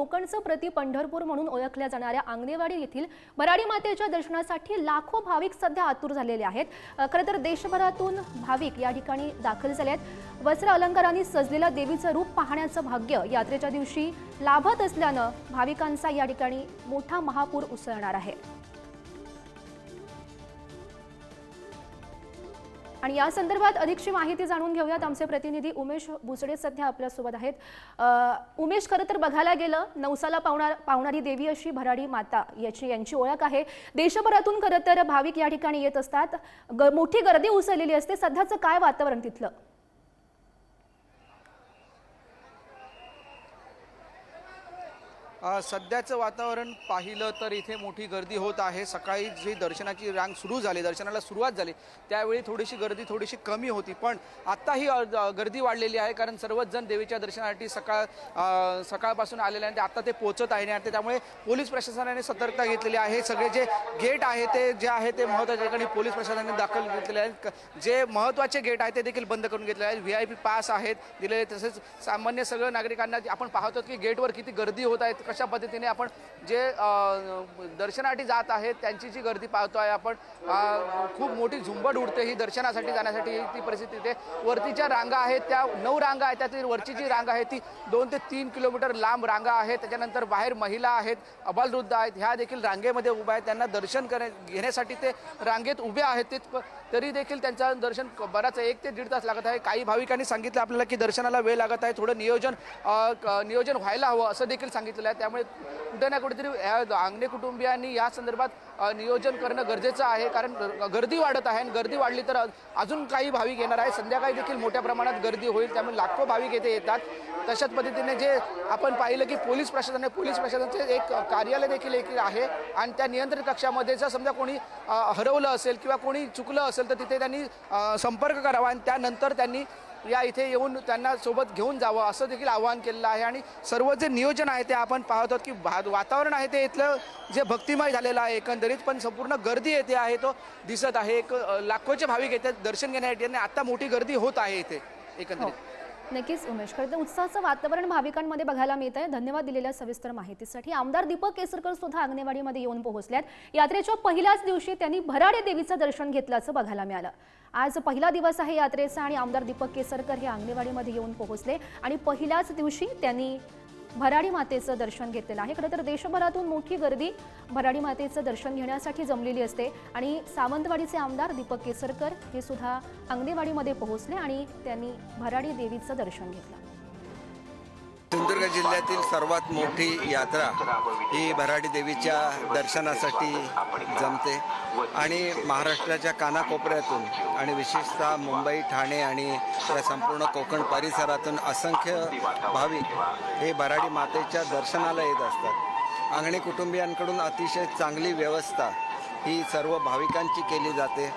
कोकणचं प्रति पंढरपूर म्हणून ओळखल्या जाणाऱ्या आंगणेवाडी येथील भराडी मातेच्या दर्शनासाठी लाखो भाविक सध्या आतुर झालेले आहेत। खरं तर देशभरातून भाविक या ठिकाणी दाखल झाले आहेत। वस्त्र अलंकारांनी सजलेल्या देवीचं रूप पाहण्याचं भाग्य यात्रेच्या दिवशी लाभत असल्यानं भाविकांचा या ठिकाणी मोठा महापूर उसळणार आहे। आणि या संदर्भात अधिकची माहिती जाणून घेऊयात। आमचे प्रतिनिधी उमेश भुसडे सध्या आपल्या सोबत आहेत। उमेश, खरं तर बघायला गेलं नवसाला पावणारी देवी अशी भराडी माता यांची ओळख आहे। देशभरातून खरं तर भाविक या ठिकाणी येत असतात, मोठी गर्दी उसळलेली असते। सध्याचं काय वातावरण तिथलं? सध्याचं वातावरण पाहिलं तर इथे मोठी गर्दी होत आहे। सकाळी जी दर्शनाची रांग सुरू झाली, दर्शनाला सुरुवात झाली त्यावेळी थोडीशी गर्दी थोडीशी कमी होती, पण आत्ताही गर्दी वाढलेली आहे। कारण सर्वच जण देवीच्या दर्शनासाठी सकाळपासून आलेले आहेत, आता ते पोहोचत आहे आणि त्यामुळे पोलीस प्रशासनाने सतर्कता घेतलेली आहे। सगळे जे गेट आहे ते जे आहे ते महत्त्वाच्या ठिकाणी पोलीस प्रशासनाने दाखल घेतलेले आहेत। जे महत्त्वाचे गेट आहेत ते देखील बंद करून घेतलेले आहेत। VIP पास आहेत दिलेले, तसेच सामान्य सगळ्या नागरिकांना आपण पाहतो की गेटवर किती गर्दी होत आहे। कशा पद्धतीने आपण जे दर्शनासाठी जात आहेत त्यांची जी गर्दी पाहतो आहे आपण, खूप मोठी झुंबड उडते ही दर्शनासाठी जाण्यासाठी ती परिस्थिती इथे। वरतीच्या रांगा आहेत त्या 9 रांगा आहेत, त्यातील वरची जी रांग आहे ती 2 ते 3 किलोमीटर लांब रांगा आहेत। त्याच्यानंतर बाहेर महिला आहेत, अबालवृद्ध आहेत, ह्या देखील रांगेमध्ये उभ्या आहेत। त्यांना दर्शन घेण्यासाठी ते रांगेत उभे आहेत, तरी देखील त्यांचं दर्शन बराच 1 ते 1.5 तास लागत आहे। काही भाविकांनी सांगितलं आपल्याला की दर्शनाला वेळ लागत आहे, थोडं नियोजन व्हायला हवं असं देखील सांगितलेलं आहे। त्यामुळे कुठे ना कुठेतरी आंगणे कुटुंबियांनी या संदर्भात नियोजन करणं गरजेचं आहे, कारण गर्दी वाढत आहे आणि गर्दी वाढली तर अजून काही भाविक येणार आहे। संध्याकाळी देखील मोठ्या प्रमाणात गर्दी होईल, त्यामुळे लाखो भाविक येथे येतात। तशाच पद्धतीने जे आपण पाहिलं की पोलीस प्रशासनाचे एक कार्यालय देखील एक आहे आणि त्या नियंत्रण कक्षामध्ये जर समजा कोणी हरवलं असेल किंवा कोणी चुकलं असेल तर तिथे त्यांनी संपर्क करावा आणि त्यानंतर त्यांनी या इथे येऊन त्यांना सोबत घेऊन जावं असं देखील आवाहन केलेलं आहे। आणि सर्व जे नियोजन आहे ते आपण पाहतो की वातावरण आहे ते इथलं जे भक्तिमय झालेलं आहे एकंदरीत, पण संपूर्ण गर्दी येथे आहे तो दिसत आहे। लाखोचे भाविक येतात दर्शन घेण्यासाठी आणि आता मोठी गर्दी होत आहे इथे एकंदरीत। नक्कीच उमेश, खरं तर उत्साहाचं वातावरण भाविकांमध्ये बघायला मिळत आहे। धन्यवाद दिलेल्या सविस्तर माहितीसाठी। आमदार दीपक केसरकर सुद्धा आंगणेवाडीमध्ये येऊन पोहोचल्यात। यात्रेच्या पहिल्याच दिवशी त्यांनी भराडी देवीचं दर्शन घेतल्याचं बघायला मिळालं। आज पहिला दिवस आहे यात्रेचा आणि आमदार दीपक केसरकर हे आंगणेवाडीमध्ये येऊन पोहोचले आणि पहिल्याच दिवशी त्यांनी भराडी मातेचं दर्शन घेतलेलं आहे। खरं तर देशभरातून मोठी गर्दी भराडी मातेचं दर्शन घेण्यासाठी जमलेली असते आणि सावंतवाडीचे आमदार दीपक केसरकर हे सुद्धा आंगणेवाडीमध्ये पोहोचले आणि त्यांनी भराडी देवीचं दर्शन घेतलं। सिंधुदुर्ग जिल्ह्यातील सर्वात मोठी यात्रा ही भराडी देवीच्या दर्शनासाठी जमते आणि महाराष्ट्राच्या कानाकोपऱ्यातून आणि विशेषतः मुंबई, ठाणे आणि या संपूर्ण कोकण परिसरातून असंख्य भाविक हे भराडी मातेच्या दर्शनाला येत असतात। आंगणे कुटुंबियांकडून अतिशय चांगली व्यवस्था ही सर्व भाविकांची केली जाते।